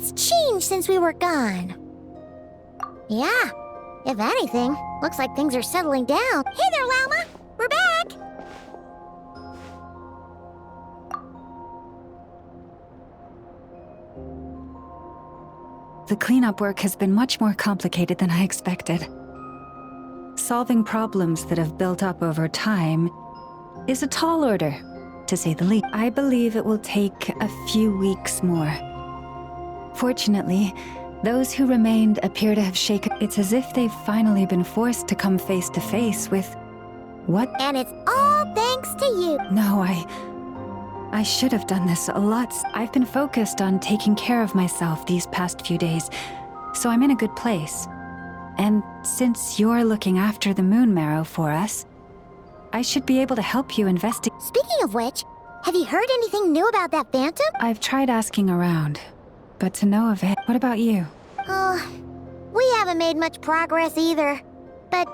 What's changed since we were gone? Yeah, if anything, looks like things are settling down. Hey there, Llama! We're back! The cleanup work has been much more complicated than I expected. Solving problems that have built up over time is a tall order, to say the least. I believe it will take a few weeks more. Fortunately, those who remained appear to have shaken. It's as if they've finally been forced to come face to face with what? And it's all thanks to you. No, I should have done this a lot. I've been focused on taking care of myself these past few days, so I'm in a good place. And since you're looking after the moon marrow for us, I should be able to help you investigate. Speaking of which, have you heard anything new about that phantom? I've tried asking around, but to no avail. What about you? Oh, we haven't made much progress either. But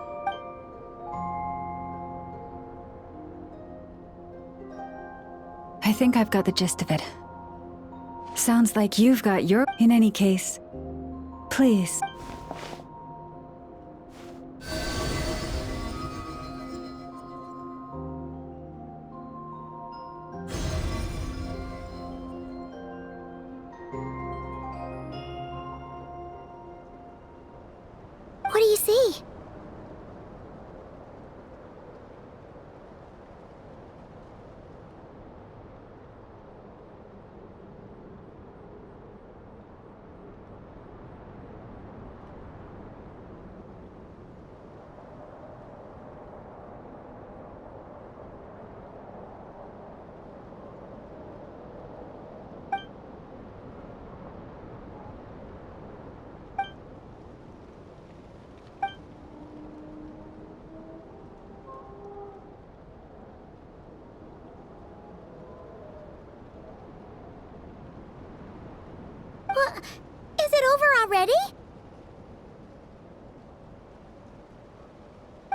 I think I've got the gist of it. Sounds like you've got your... In any case, please. what do you see? What? Is it over already?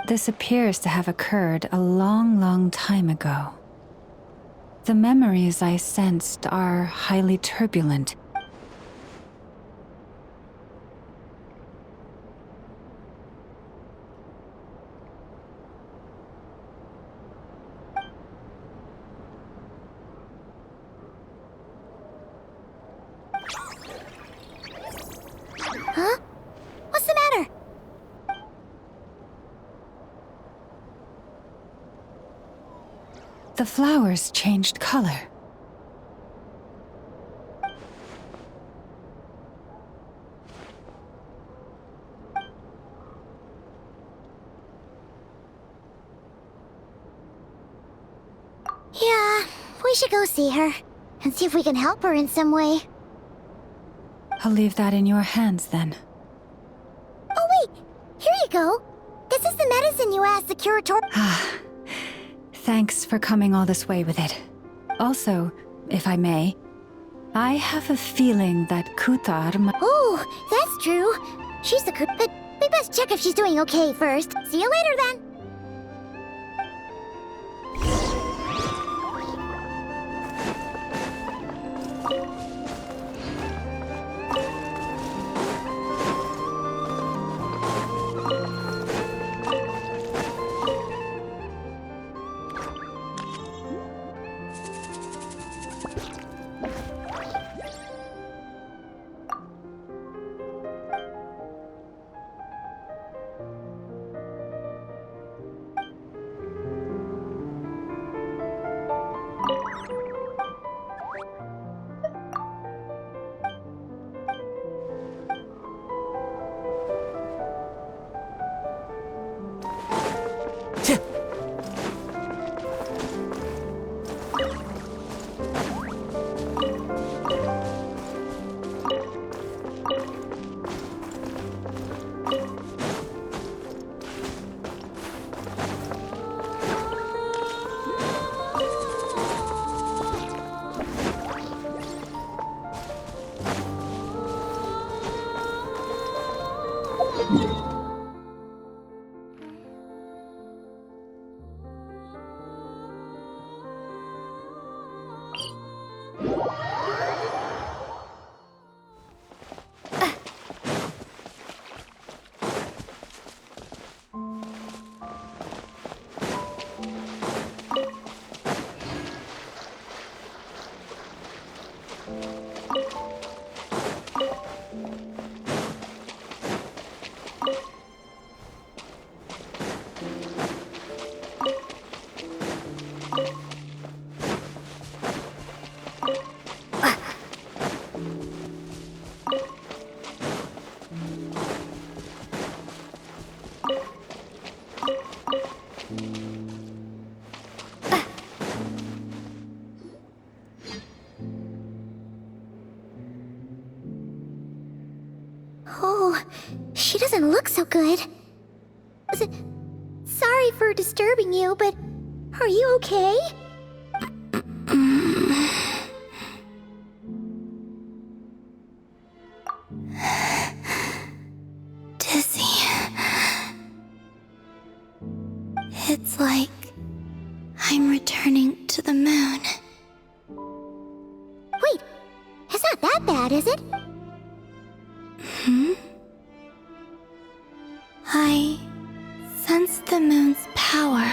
This appears to have occurred a long, long time ago. The memories I sensed are highly turbulent. Huh? What's the matter? The flowers changed color. Yeah, we should go see her and see if we can help her in some way. I'll leave that in your hands then. Oh wait, here you go. This is the medicine you asked the curator. Thanks for coming all this way with it. Also, if I may, I have a feeling that Kuthar might... Oh, that's true. She's the but we best check if she's doing okay first. See you later then. doesn't look so good. Sorry for disturbing you, but are you okay? Dizzy. It's like I'm returning to the moon. Wait, it's not that bad, is it? I sense the moon's power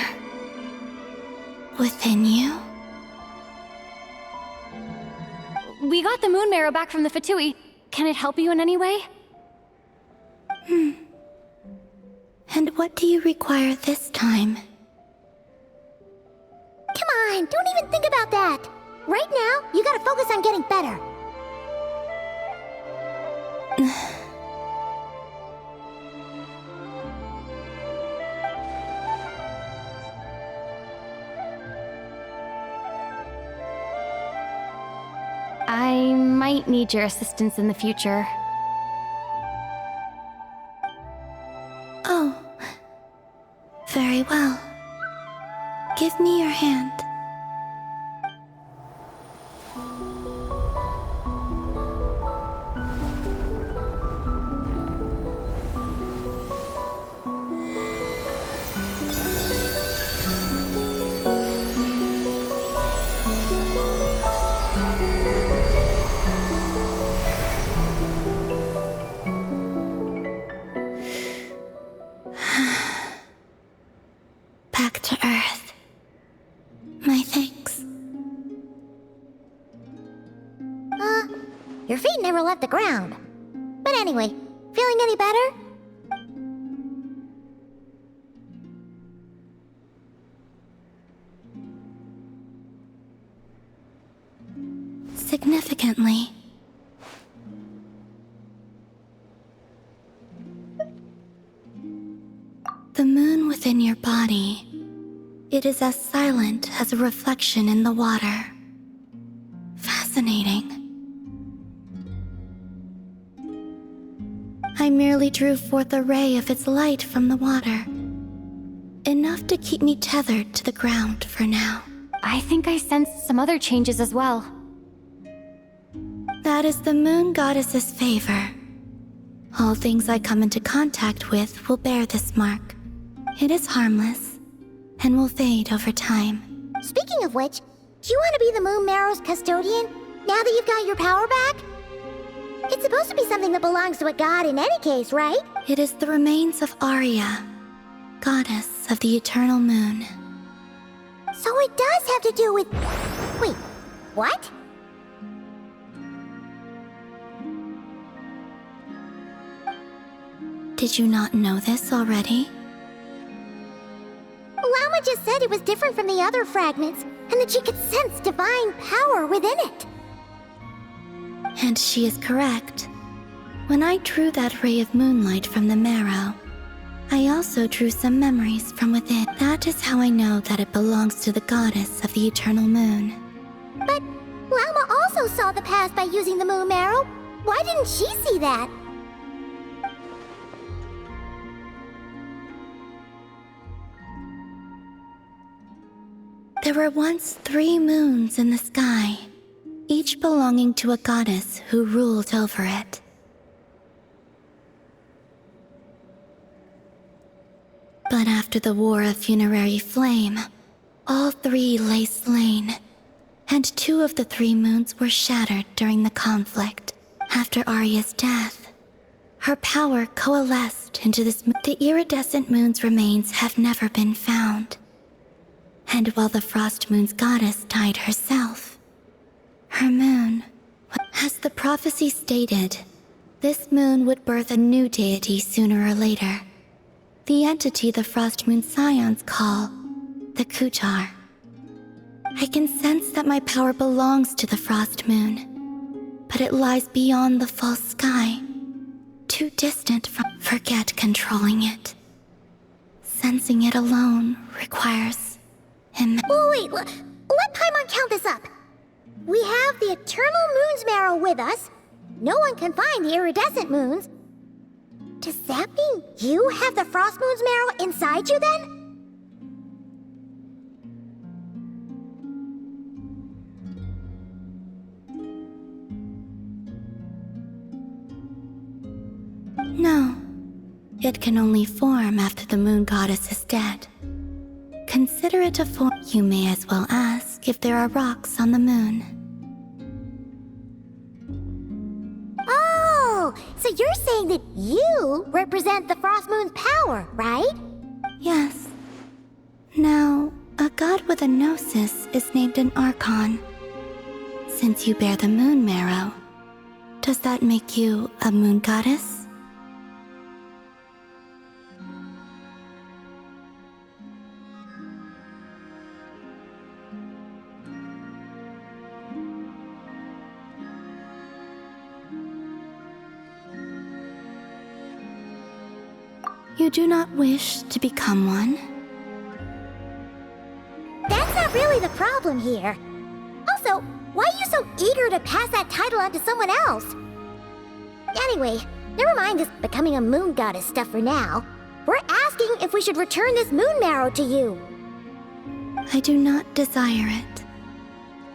within you. We got the moon marrow back from the Fatui. Can it help you in any way? And what do you require this time? Come on, don't even think about that! Right now, you gotta focus on getting better. I might need your assistance in the future. Oh. Very well. Give me your hand. Back to Earth. My thanks. Your feet never left the ground. But anyway, feeling any better? Significantly. The moon within your body, it is as silent as a reflection in the water. Fascinating. I merely drew forth a ray of its light from the water. Enough to keep me tethered to the ground for now. I think I sensed some other changes as well. That is the moon goddess's favor. All things I come into contact with will bear this mark. It is harmless, and will fade over time. Speaking of which, do you want to be the Moon Marrow's custodian, now that you've got your power back? It's supposed to be something that belongs to a god in any case, right? It is the remains of Arya, goddess of the eternal moon. So it does have to do with... Wait, what? Did you not know this already? Lama just said it was different from the other fragments, and that she could sense divine power within it. And she is correct. When I drew that ray of moonlight from the marrow, I also drew some memories from within. That is how I know that it belongs to the goddess of the eternal moon. But Lama also saw the past by using the moon marrow. Why didn't she see that? There were once 3 moons in the sky, each belonging to a goddess who ruled over it. But after the War of Funerary Flame, all 3 lay slain, and 2 of the 3 moons were shattered during the conflict. After Arya's death, her power coalesced into this moon. The iridescent moon's remains have never been found. And while the Frost Moon's goddess died herself, her moon, as the prophecy stated, this moon would birth a new deity sooner or later. The entity the Frost Moon Scions call the Kutar. I can sense that my power belongs to the Frost Moon, but it lies beyond the false sky, too distant from... Forget controlling it. Sensing it alone requires... Wait, let Paimon count this up. We have the Eternal Moon's Marrow with us. No one can find the iridescent moons. Does that mean you have the Frost Moon's marrow inside you then? No. It can only form after the moon goddess is dead. Consider it a form. You may as well ask if there are rocks on the moon. Oh, so you're saying that you represent the Frost Moon's power, right? Yes. Now, a god with a gnosis is named an Archon. Since you bear the moon marrow, does that make you a moon goddess? You do not wish to become one? That's not really the problem here. Also, why are you so eager to pass that title on to someone else? Anyway, never mind this becoming a moon goddess stuff for now. We're asking if we should return this moon marrow to you. I do not desire it.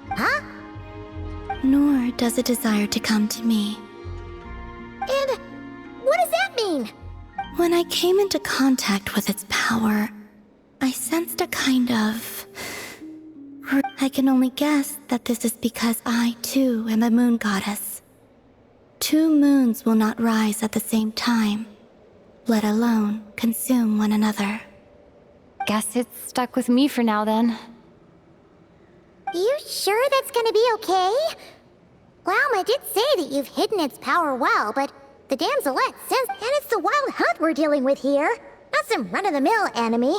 Huh? Nor does it desire to come to me. And what does that mean? When I came into contact with its power, I sensed a kind of... I can only guess that this is because I, too, am a moon goddess. Two moons will not rise at the same time, let alone consume one another. Guess it's stuck with me for now then. You sure that's gonna be okay? Glauma did say that you've hidden its power well, but the damselette says, and it's the wild hunt we're dealing with here, not some run-of-the-mill enemy.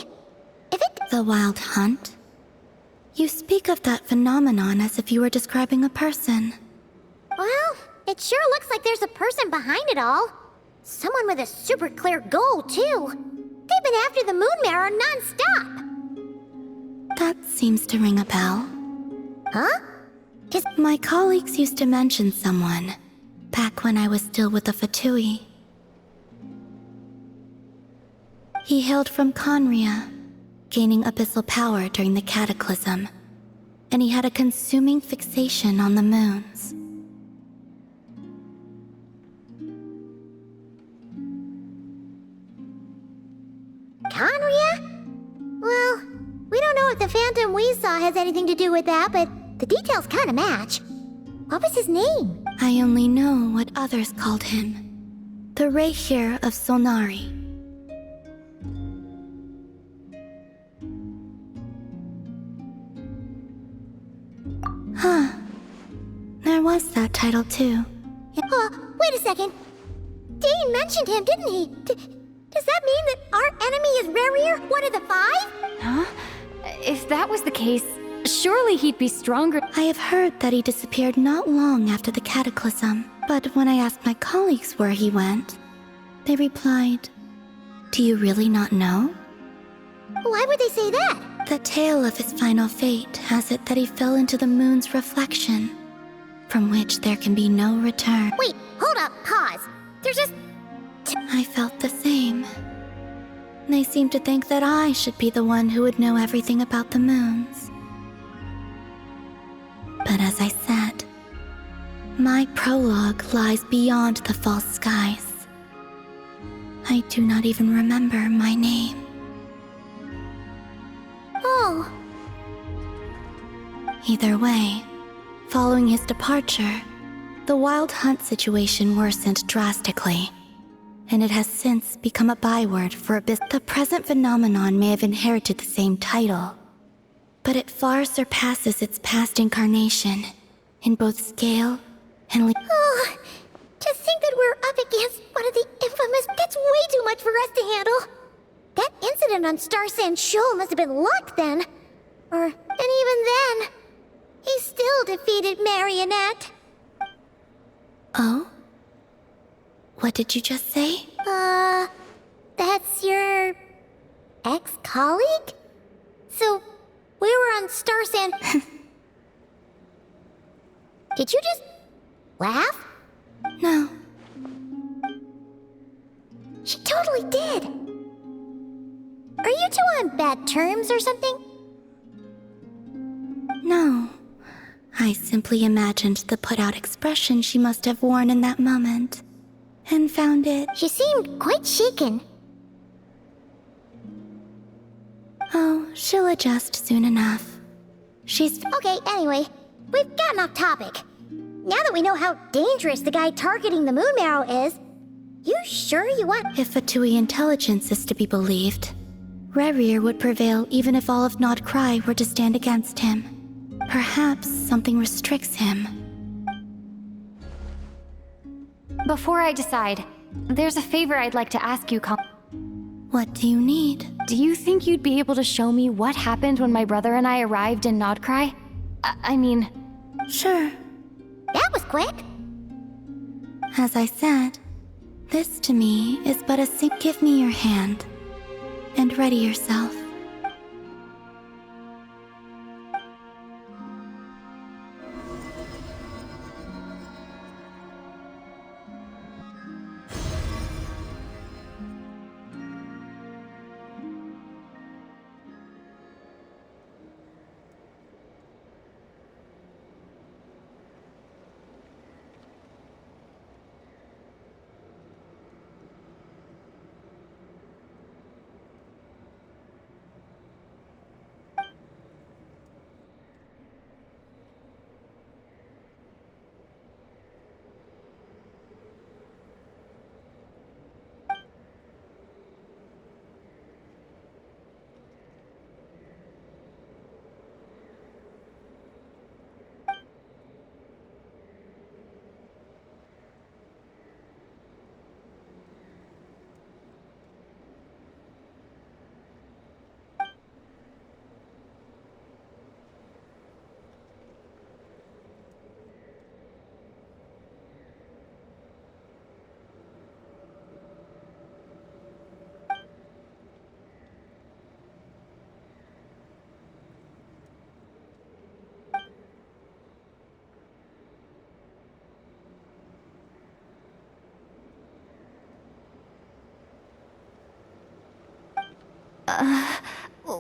If it... The wild hunt? You speak of that phenomenon as if you were describing a person. Well, it sure looks like there's a person behind it all. Someone with a super clear goal, too. They've been after the moon marrow non-stop. That seems to ring a bell. Huh? My colleagues used to mention someone, back when I was still with the Fatui. He hailed from Conria, gaining abyssal power during the Cataclysm, and he had a consuming fixation on the moons. Conria? Well, we don't know if the phantom we saw has anything to do with that, but the details kinda match. What was his name? I only know what others called him. The Reihir of Solnari. Huh. There was that title too. Wait a second. Dane mentioned him, didn't he? Does that mean that our enemy is Rerir, one of the five? Huh? If that was the case, surely he'd be stronger. I have heard that he disappeared not long after the Cataclysm, but when I asked my colleagues where he went, they replied, "Do you really not know?" Why would they say that? The tale of his final fate has it that he fell into the moon's reflection, from which there can be no return. Wait, hold up, pause. There's just... I felt the same. They seemed to think that I should be the one who would know everything about the moons. But as I said, my prologue lies beyond the false skies. I do not even remember my name. Oh. Either way, following his departure, the wild hunt situation worsened drastically, and it has since become a byword for abyss. The present phenomenon may have inherited the same title, but it far surpasses its past incarnation in both scale and Oh, to think that we're up against one of the infamous... That's way too much for us to handle. That incident on Star Sand Shoal must have been luck then. And even then, he still defeated Marionette. Oh? What did you just say? That's your... ex-colleague? So, we were on Star Sand... Did you just... laugh? No. totally did. Are you two on bad terms or something? No. I simply imagined the put-out expression she must have worn in that moment, and found it... She seemed quite shaken. Oh, she'll adjust soon enough. She's... Okay, anyway, we've gotten off topic. Now that we know how dangerous the guy targeting the moon marrow is, you sure you want... If Fatui intelligence is to be believed, Rerir would prevail even if all of Nod Cry were to stand against him. Perhaps something restricts him. Before I decide, there's a favor I'd like to ask you, What do you need? Do you think you'd be able to show me what happened when my brother and I arrived in Nodcry? I mean... Sure. That was quick. As I said, this to me is but a give me your hand, and ready yourself.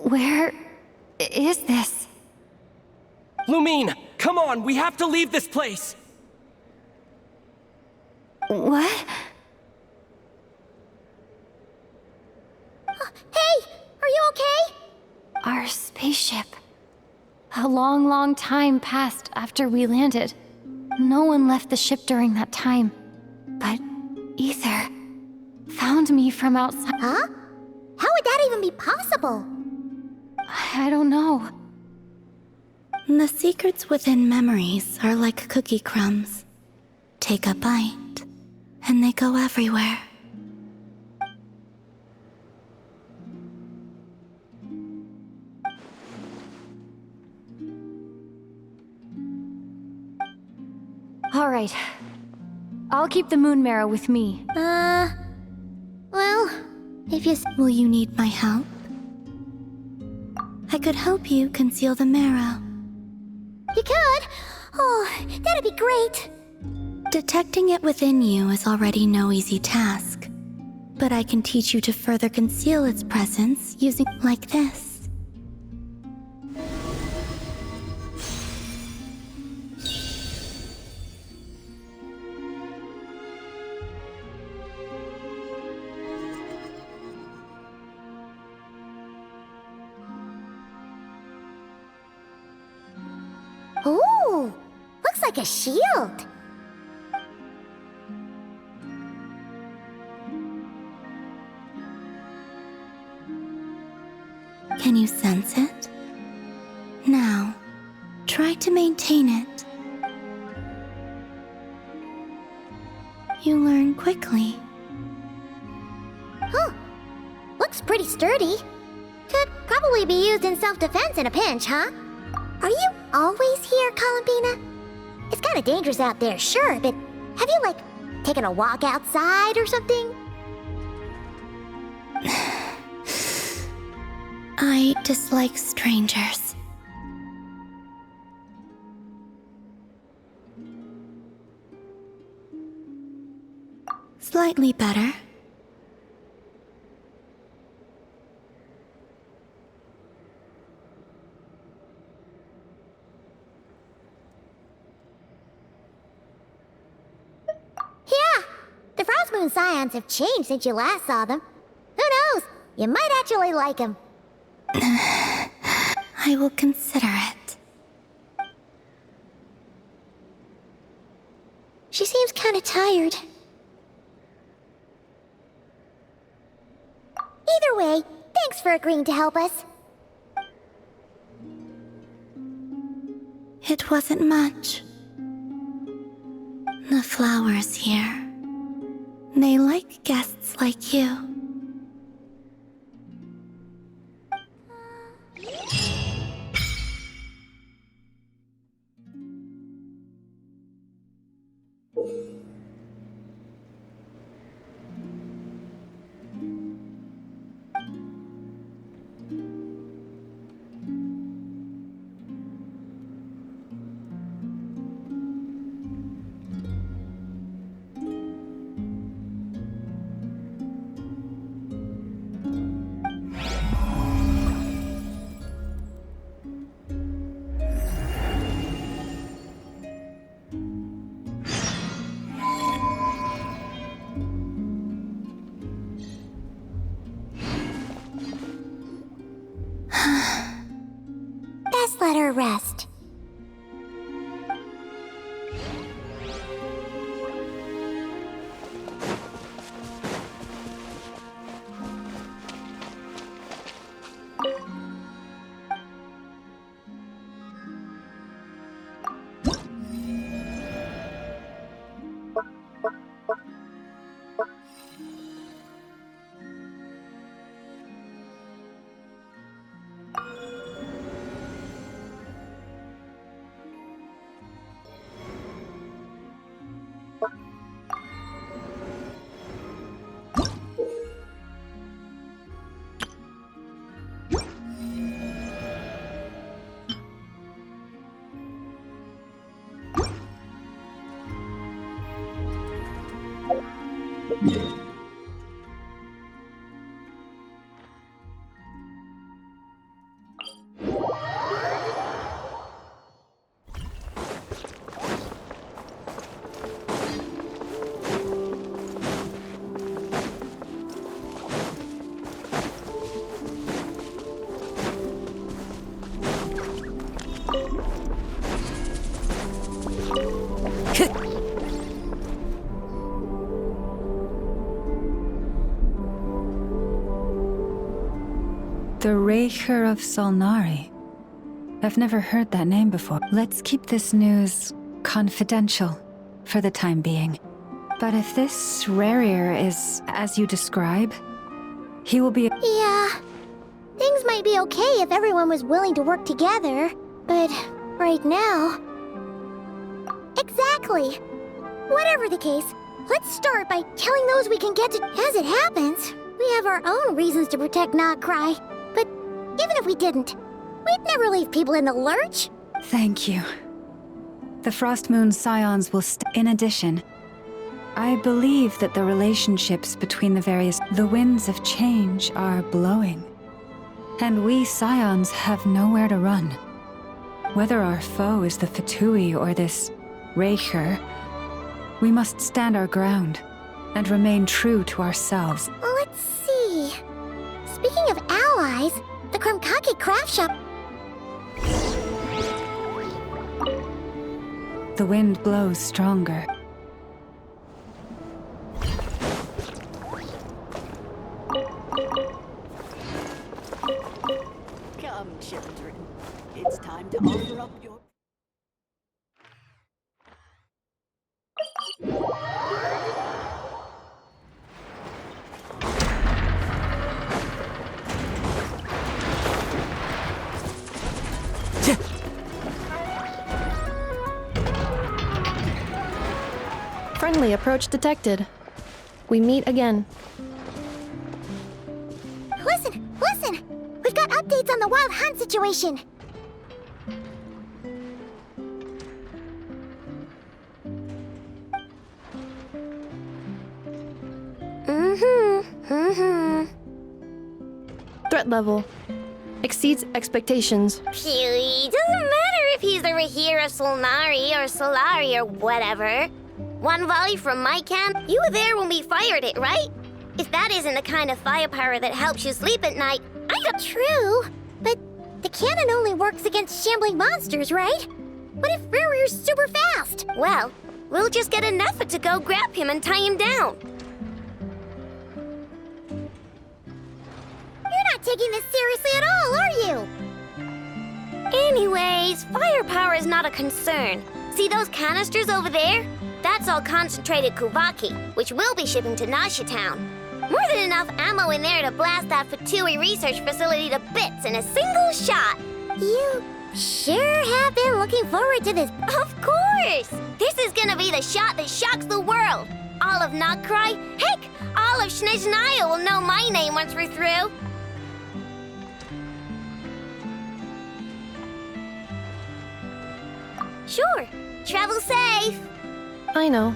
Where is this? Lumine, come on, we have to leave this place! What? Hey, are you okay? Our spaceship. A long, long time passed after we landed. No one left the ship during that time. But Ether found me from outside. Huh? How would that even be possible? I don't know. The secrets within memories are like cookie crumbs. Take a bite, and they go everywhere. All right. I'll keep the moon marrow with me. Well, if you... Will you need my help? I could help you conceal the marrow. You could? Oh, that'd be great. Detecting it within you is already no easy task, but I can teach you to further conceal its presence using like this. Ooh, looks like a shield. Can you sense it? Now, try to maintain it. You learn quickly. Huh. Looks pretty sturdy. Could probably be used in self-defense in a pinch, huh? Are you always here, Columbina? It's kinda dangerous out there, sure, but have you, like, taken a walk outside or something? I dislike strangers. Slightly better. Frostmoon Scions have changed since you last saw them. Who knows? You might actually like them. I will consider it. She seems kinda tired. Either way, thanks for agreeing to help us. It wasn't much. The flowers here. They like guests like you. Best let her rest. The Raker of Solnari. I've never heard that name before. Let's keep this news confidential for the time being. But if this Rarier is as you describe, he will be... Yeah. Things might be okay if everyone was willing to work together, but right now... Exactly. Whatever the case, let's start by killing those we can get to... As it happens, we have our own reasons to protect Notcry. But even if we didn't, we'd never leave people in the lurch. Thank you. The Frostmoon Scions will In addition, I believe that the relationships between the winds of change are blowing. And we Scions have nowhere to run. Whether our foe is the Fatui or this Raker, we must stand our ground and remain true to ourselves. Let's see. Speaking of allies, the Krumkake craft shop... The wind blows stronger. Come, children. It's time to offer up your... Friendly approach detected. We meet again. Listen! Listen! We've got updates on the Wild Hunt situation! Threat level exceeds expectations. Phew, doesn't matter if he's the Rahir of Solnari or Solari or whatever. One volley from my can? You were there when we fired it, right? If that isn't the kind of firepower that helps you sleep at night, I don't... True, but the cannon only works against shambling monsters, right? What if Rearier's super fast? Well, we'll just get enough to go grab him and tie him down. You're not taking this seriously at all, are you? Anyways, firepower is not a concern. See those canisters over there? That's all concentrated Kuvaki, which we'll be shipping to Nasha Town. More than enough ammo in there to blast that Fatui research facility to bits in a single shot. You sure have been looking forward to this. Of course! This is gonna be the shot that shocks the world. All of Nokrai, heck, all of Snezhnaya will know my name once we're through. Sure. Travel safe. I know.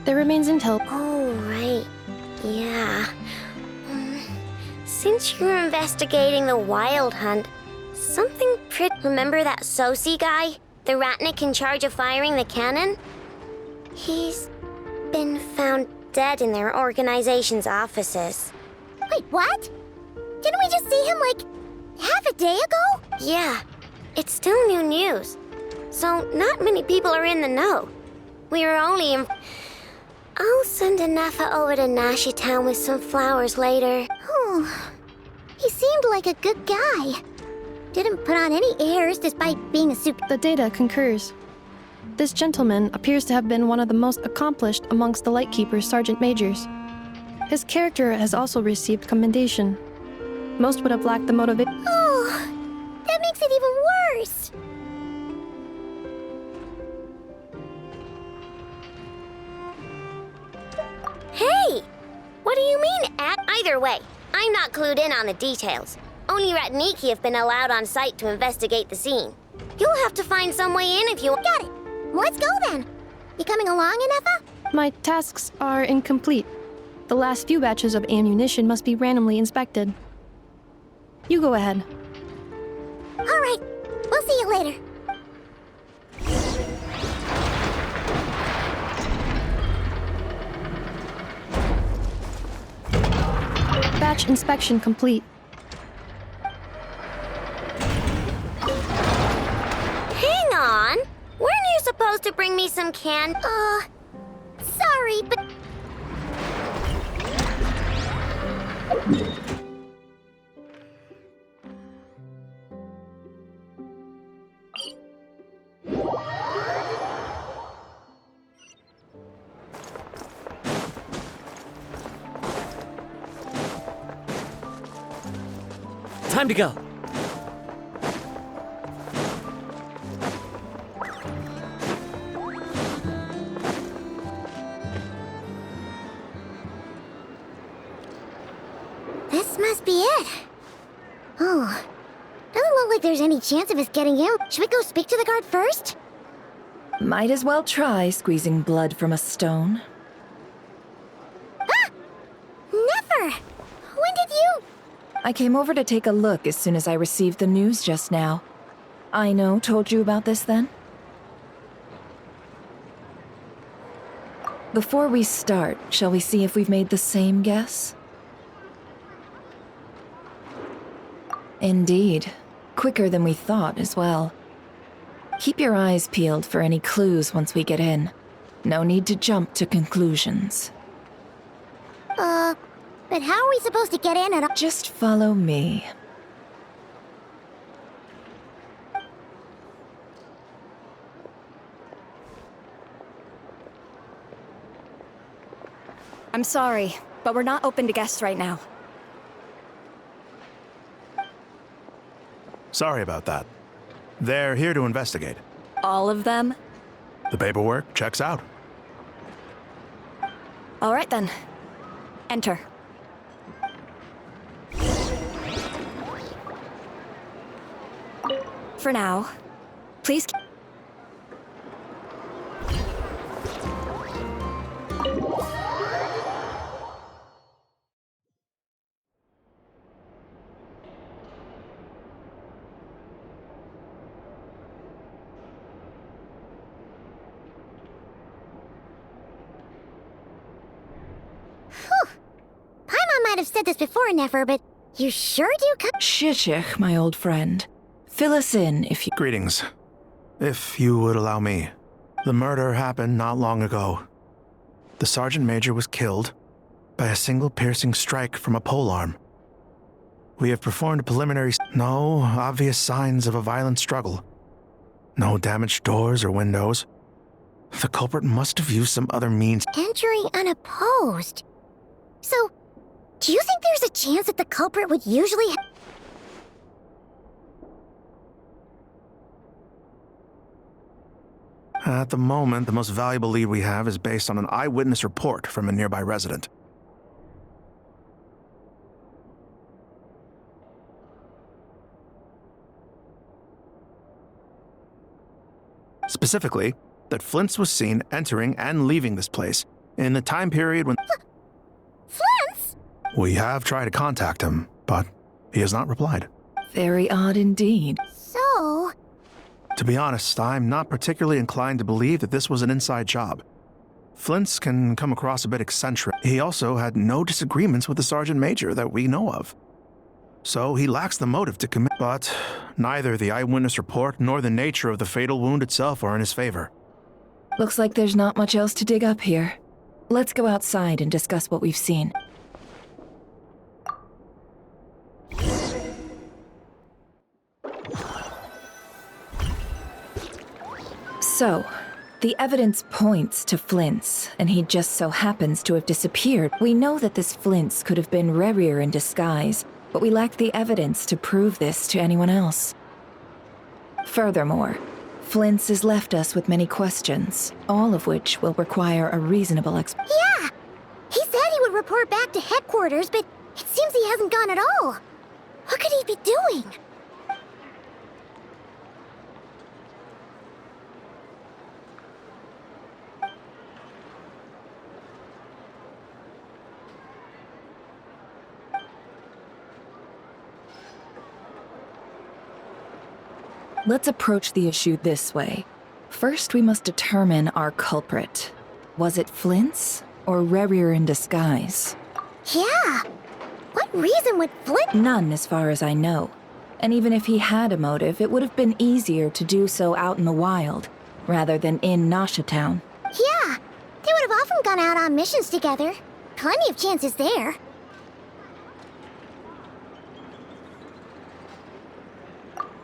There remains intel. Oh, right. Yeah. Since you're investigating the Wild Hunt, something pretty... Remember that Sosi guy? The Ratnik in charge of firing the cannon? He's been found dead in their organization's offices. Wait, what? Didn't we just see him, like, half a day ago? Yeah. It's still new news. So not many people are in the know. We were only in... I'll send Anafa over to Nasha Town with some flowers later. Oh, he seemed like a good guy. Didn't put on any airs despite being a super... The data concurs. This gentleman appears to have been one of the most accomplished amongst the Lightkeeper's Sergeant Majors. His character has also received commendation. Most would have lacked the motivation. Oh, that makes it even worse. Hey! What do you mean, Either way, I'm not clued in on the details. Only Ratniki have been allowed on site to investigate the scene. You'll have to find some way in if you... Got it! Let's go then! You coming along, Anefa? My tasks are incomplete. The last few batches of ammunition must be randomly inspected. You go ahead. Alright, we'll see you later. Batch inspection complete. Hang on! Weren't you supposed to bring me some sorry, but... Time to go. This must be it. Oh, doesn't look like there's any chance of us getting in. Should we go speak to the guard first? Might as well try squeezing blood from a stone. Ah! Never! When did you... I came over to take a look as soon as I received the news just now. Aino told you about this then? Before we start, shall we see if we've made the same guess? Indeed. Quicker than we thought as well. Keep your eyes peeled for any clues once we get in. No need to jump to conclusions. But how are we supposed to get in at all? Just follow me. I'm sorry, but we're not open to guests right now. Sorry about that. They're here to investigate. All of them? The paperwork checks out. All right then. Enter. For now, please. said this before, Nefer, but you sure do come. Shishich, my old friend. Fill us in if you. Greetings. If you would allow me. The murder happened not long ago. The Sergeant Major was killed by a single piercing strike from a polearm. We have performed preliminary. No obvious signs of a violent struggle. No damaged doors or windows. The culprit must have used some other means. Entering unopposed. So, do you think there's a chance that the culprit would usually At the moment, the most valuable lead we have is based on an eyewitness report from a nearby resident. Specifically, that Flint's was seen entering and leaving this place in the time period when... Flint's? We have tried to contact him, but he has not replied. Very odd indeed. So... To be honest, I'm not particularly inclined to believe that this was an inside job. Flint's can come across a bit eccentric. He also had no disagreements with the Sergeant Major that we know of. So he lacks the motive to commit. But neither the eyewitness report nor the nature of the fatal wound itself are in his favor. Looks like there's not much else to dig up here. Let's go outside and discuss what we've seen. So, the evidence points to Flint's, and he just so happens to have disappeared. We know that this Flint's could have been Rerir in disguise, but we lack the evidence to prove this to anyone else. Furthermore, Flint's has left us with many questions, all of which will require a reasonable explanation. Yeah! He said he would report back to headquarters, but it seems he hasn't gone at all. What could he be doing? Let's approach the issue this way. First, we must determine our culprit. Was it Flint's or Rerir in disguise? Yeah! What reason would Flint— None, as far as I know. And even if he had a motive, it would have been easier to do so out in the wild, rather than in Nasha Town. Yeah! They would have often gone out on missions together. Plenty of chances there.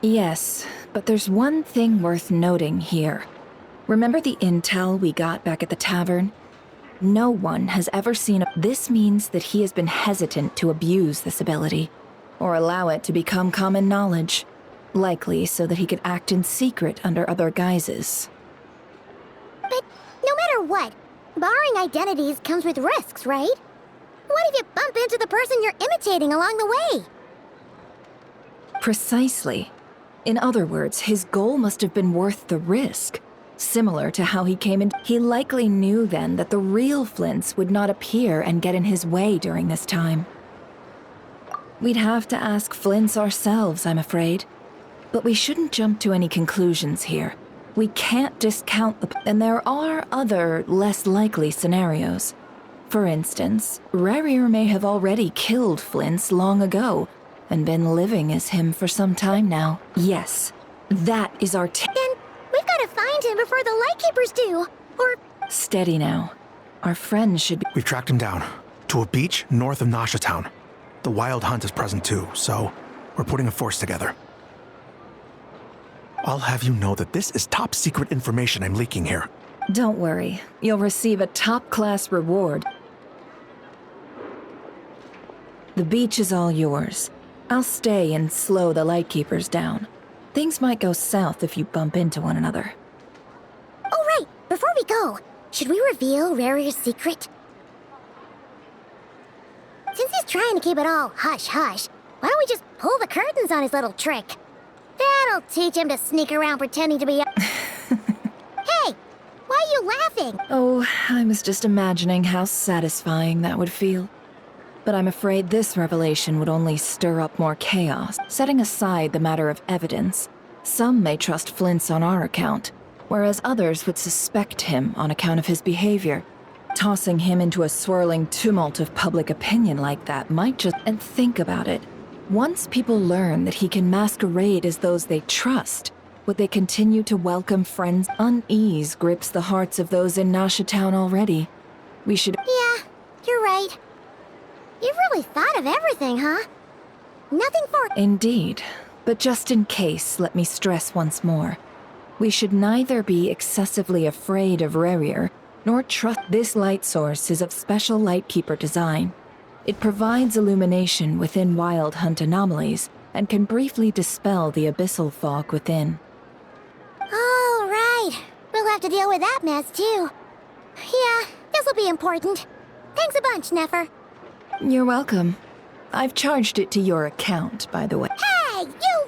Yes, but there's one thing worth noting here. Remember the intel we got back at the tavern? No one has ever seen This means that he has been hesitant to abuse this ability, or allow it to become common knowledge, likely so that he could act in secret under other guises. But no matter what, borrowing identities comes with risks, right? What if you bump into the person you're imitating along the way? Precisely. In other words, his goal must have been worth the risk. Similar to how he came in. He likely knew then that the real Flint's would not appear and get in his way during this time. We'd have to ask Flint's ourselves, I'm afraid. But we shouldn't jump to any conclusions here. We can't discount and there are other, less likely scenarios. For instance, Rerir may have already killed Flint's long ago, and been living as him for some time now. Yes, that is our Then we've got to find him before the Lightkeepers do, or... Steady now. Our friend should be— We've tracked him down to a beach north of Nasha Town. The Wild Hunt is present too, so we're putting a force together. I'll have you know that this is top secret information I'm leaking here. Don't worry, you'll receive a top-class reward. The beach is all yours. I'll stay and slow the Lightkeepers down. Things might go south if you bump into one another. Oh right, before we go, should we reveal Rerir's secret? Since he's trying to keep it all hush-hush, why don't we just pull the curtains on his little trick? That'll teach him to sneak around pretending to be a... Hey! Why are you laughing? Oh, I was just imagining how satisfying that would feel. But I'm afraid this revelation would only stir up more chaos. Setting aside the matter of evidence, some may trust Flint's on our account, whereas others would suspect him on account of his behavior. Tossing him into a swirling tumult of public opinion like that might just... And think about it. Once people learn that he can masquerade as those they trust, would they continue to welcome friends? Unease grips the hearts of those in Nasha Town already. We should... Yeah, you're right. You've really thought of everything, huh? Nothing for... Indeed. But just in case, let me stress once more. We should neither be excessively afraid of Rerir, nor trust... This light source is of special Lightkeeper design. It provides illumination within Wild Hunt anomalies, and can briefly dispel the abyssal fog within. Oh, right. We'll have to deal with that mess, too. Yeah, this'll be important. Thanks a bunch, Nefer. You're welcome. I've charged it to your account, by the way. Hey, you!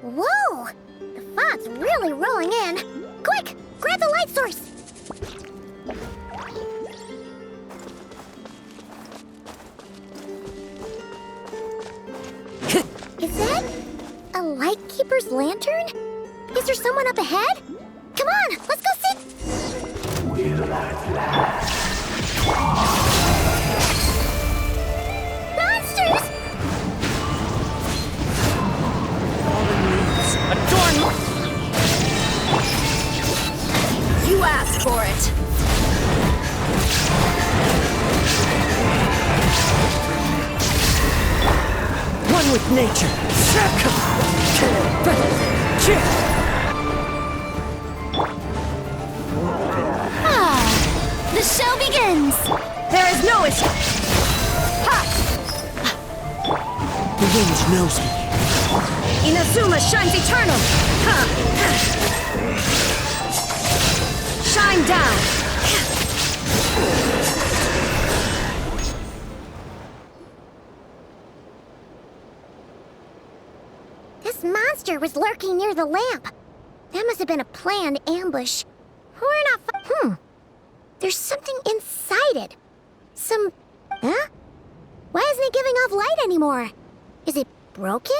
Whoa! The fog's really rolling in. Quick! Grab the light source! Is that a Lightkeeper's lantern? Is there someone up ahead? Come on, let's go see... Will at last. Monsters! Adorn! You asked for it. One with nature. The show begins! There is no escape. The wind knows me. Inazuma shines eternal. Shine down. This monster was lurking near the lamp. That must have been a planned ambush. We're not There's something inside it. Huh? Why isn't it giving off light anymore? Is it broken?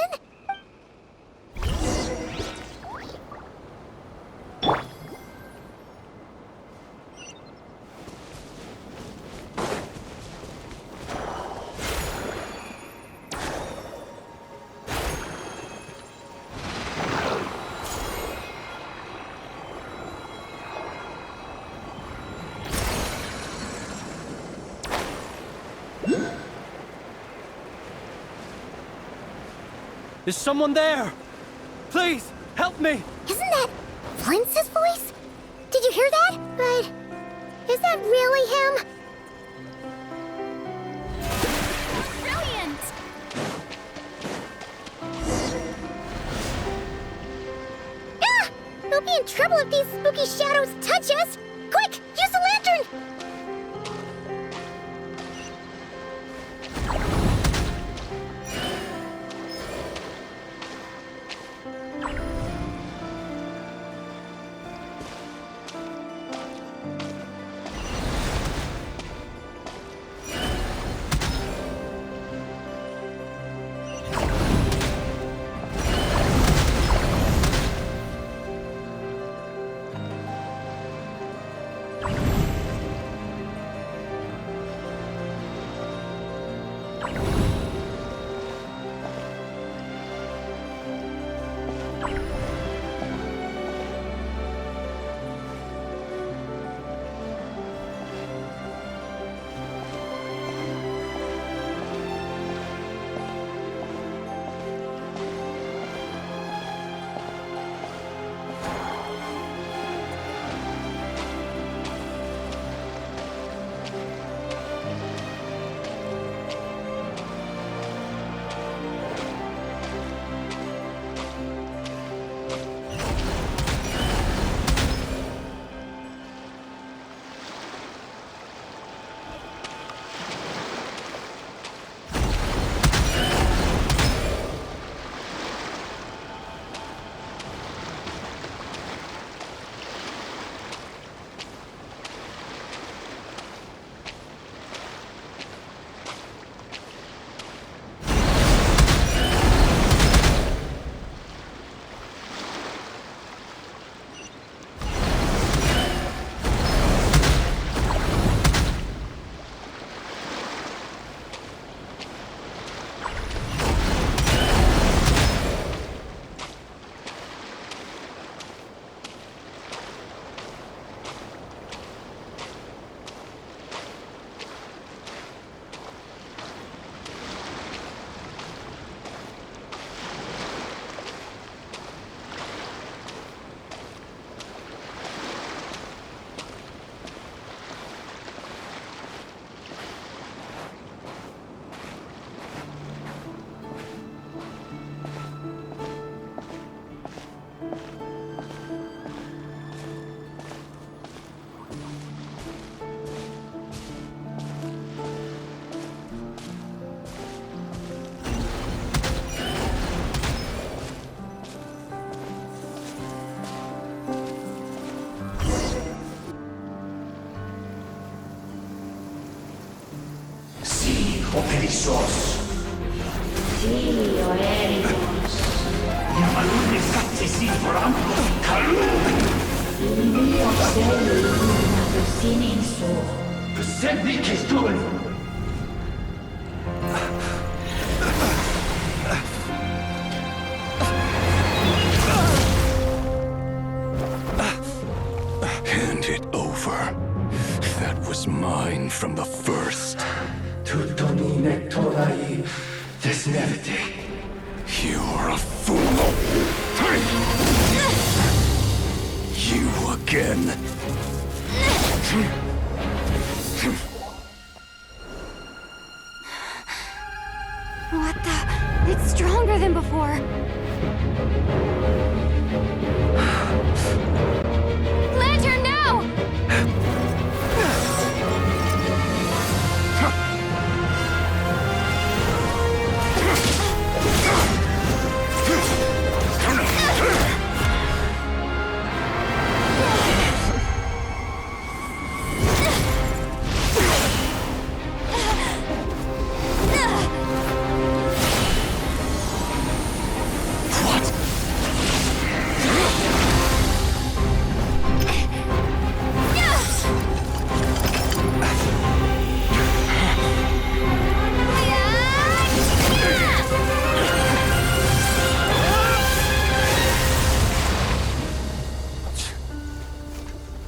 Is someone there? Please, help me! Isn't that Flince's voice? Did you hear that? But is that really him? Brilliant! Ah! We'll be in trouble if these spooky shadows touch us! Quick, use the lantern! Elisos. Dio Elisos. Yamalune satsisi forampo kalu. Dio seli na sininso. Semmi kistun. Hand it over. That was mine from the first. Tutoni nektorai desmerte. You're a fool. You again. What the? It's stronger than before. Lantern now!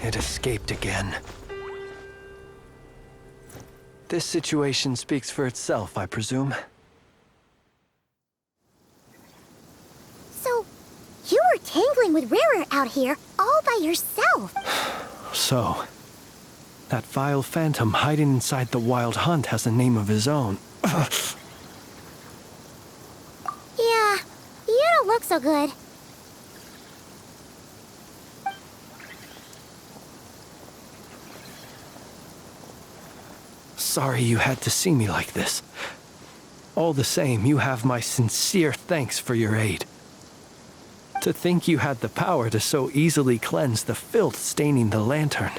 It escaped again. This situation speaks for itself, I presume. So, you were tangling with Rarer out here all by yourself. So, that vile phantom hiding inside the Wild Hunt has a name of his own. Yeah, you don't look so good. Sorry you had to see me like this. All the same, you have my sincere thanks for your aid. To think you had the power to so easily cleanse the filth staining the lantern,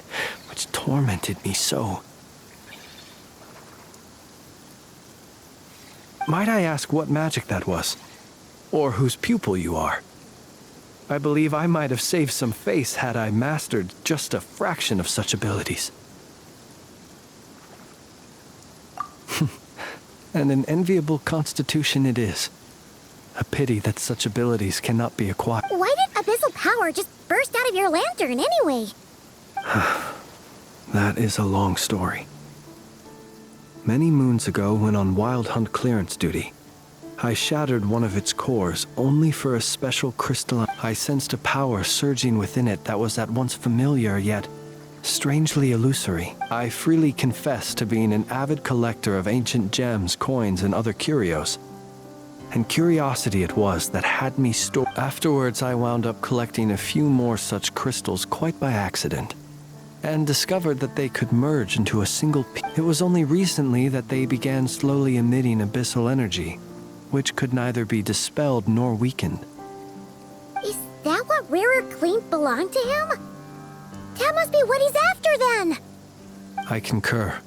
which tormented me so. Might I ask what magic that was? Or whose pupil you are? I believe I might have saved some face had I mastered just a fraction of such abilities. And an enviable constitution it is. A pity that such abilities cannot be acquired. Why did abyssal power just burst out of your lantern anyway? That is a long story. Many moons ago, when on Wild Hunt clearance duty, I shattered one of its cores only for a special crystalline. I sensed a power surging within it that was at once familiar yet strangely illusory. I freely confess to being an avid collector of ancient gems, coins, and other curios. And curiosity it was that had me stored. Afterwards, I wound up collecting a few more such crystals quite by accident, and discovered that they could merge into a single piece. It was only recently that they began slowly emitting abyssal energy, which could neither be dispelled nor weakened. Is that what Rarer claimed belonged to him? That must be what he's after then! I concur.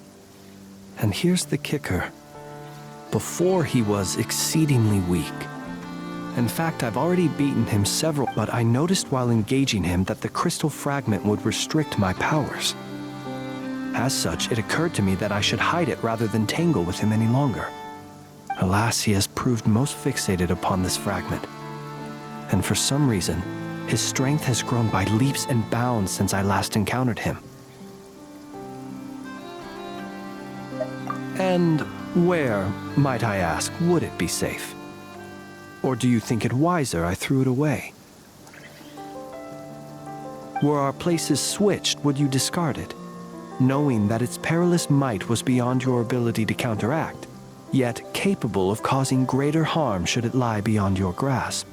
And here's the kicker. Before he was exceedingly weak. In fact, I've already beaten him several, but I noticed while engaging him that the crystal fragment would restrict my powers. As such, it occurred to me that I should hide it rather than tangle with him any longer. Alas, he has proved most fixated upon this fragment. And for some reason, his strength has grown by leaps and bounds since I last encountered him. And where, might I ask, would it be safe? Or do you think it wiser I threw it away? Were our places switched, would you discard it, knowing that its perilous might was beyond your ability to counteract, yet capable of causing greater harm should it lie beyond your grasp?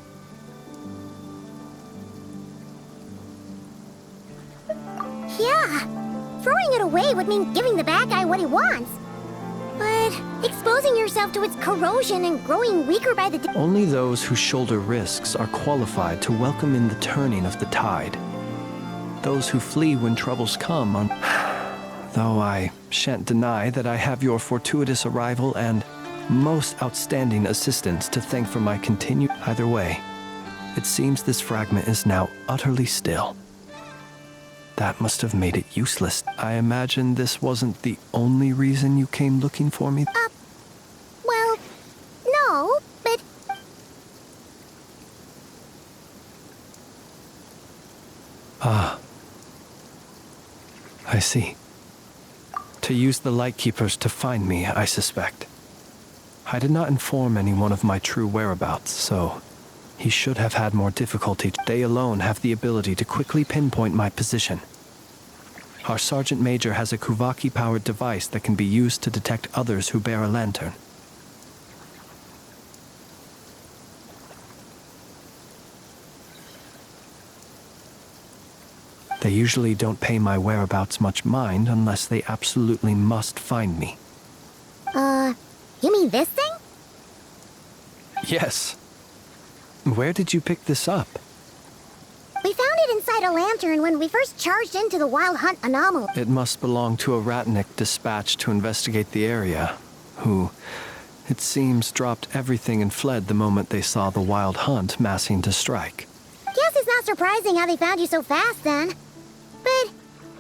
Yeah, throwing it away would mean giving the bad guy what he wants. But exposing yourself to its corrosion and growing weaker by the day. Only those who shoulder risks are qualified to welcome in the turning of the tide. Those who flee when troubles come Though I shan't deny that I have your fortuitous arrival and most outstanding assistance to thank for my continued. Either way, it seems this fragment is now utterly still. That must have made it useless. I imagine this wasn't the only reason you came looking for me. Well, no, but... Ah. I see. To use the Lightkeepers to find me, I suspect. I did not inform anyone of my true whereabouts, so he should have had more difficulty. They alone have the ability to quickly pinpoint my position. Our Sergeant Major has a Kuvaki-powered device that can be used to detect others who bear a lantern. They usually don't pay my whereabouts much mind unless they absolutely must find me. You mean this thing? Yes. Where did you pick this up? We found it inside a lantern when we first charged into the Wild Hunt anomaly. It must belong to a Ratnik dispatched to investigate the area, who, it seems, dropped everything and fled the moment they saw the Wild Hunt massing to strike. Guess it's not surprising how they found you so fast then. But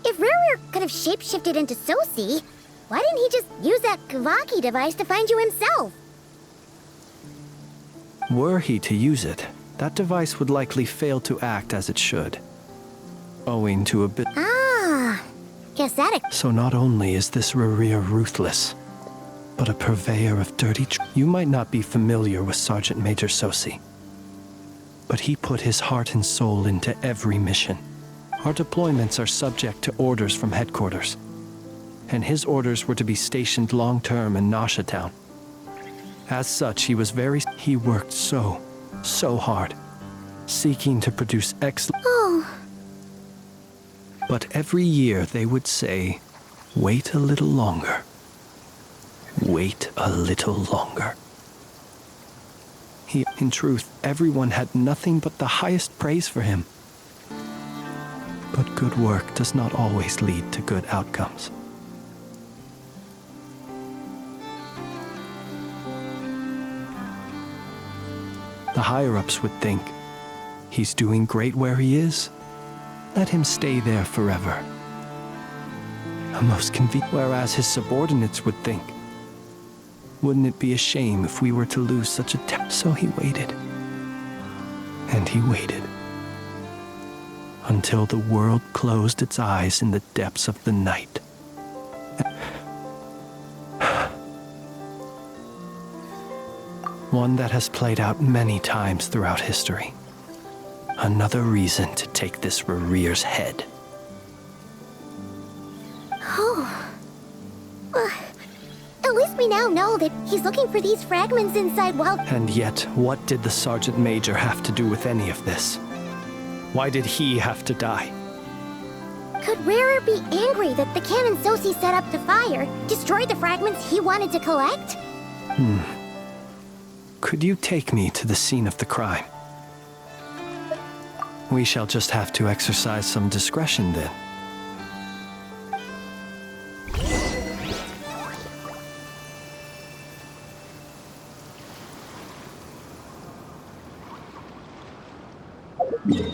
if Ruru could have shapeshifted into Sosi, why didn't he just use that Kavaki device to find you himself? Were he to use it, that device would likely fail to act as it should, owing to a bit. Ah, guess that. So not only is this Rurir ruthless, but a purveyor of dirty. You might not be familiar with Sergeant Major Sosi, but he put his heart and soul into every mission. Our deployments are subject to orders from headquarters, and his orders were to be stationed long-term in Nasha Town. As such, he worked so hard, seeking to produce excellent. Oh. But every year they would say, wait a little longer. Wait a little longer. In truth, everyone had nothing but the highest praise for him. But good work does not always lead to good outcomes. The higher-ups would think, he's doing great where he is. Let him stay there forever. A most convenient. Whereas his subordinates would think, wouldn't it be a shame if we were to lose such a So he waited. And he waited. Until the world closed its eyes in the depths of the night. One that has played out many times throughout history. Another reason to take this Rurir's head. Oh. At least we now know that he's looking for these fragments inside Wild... And yet, what did the Sergeant Major have to do with any of this? Why did he have to die? Could Rarer be angry that the cannon Sosi set up to fire destroyed the fragments he wanted to collect? Could you take me to the scene of the crime? We shall just have to exercise some discretion then. Yeah.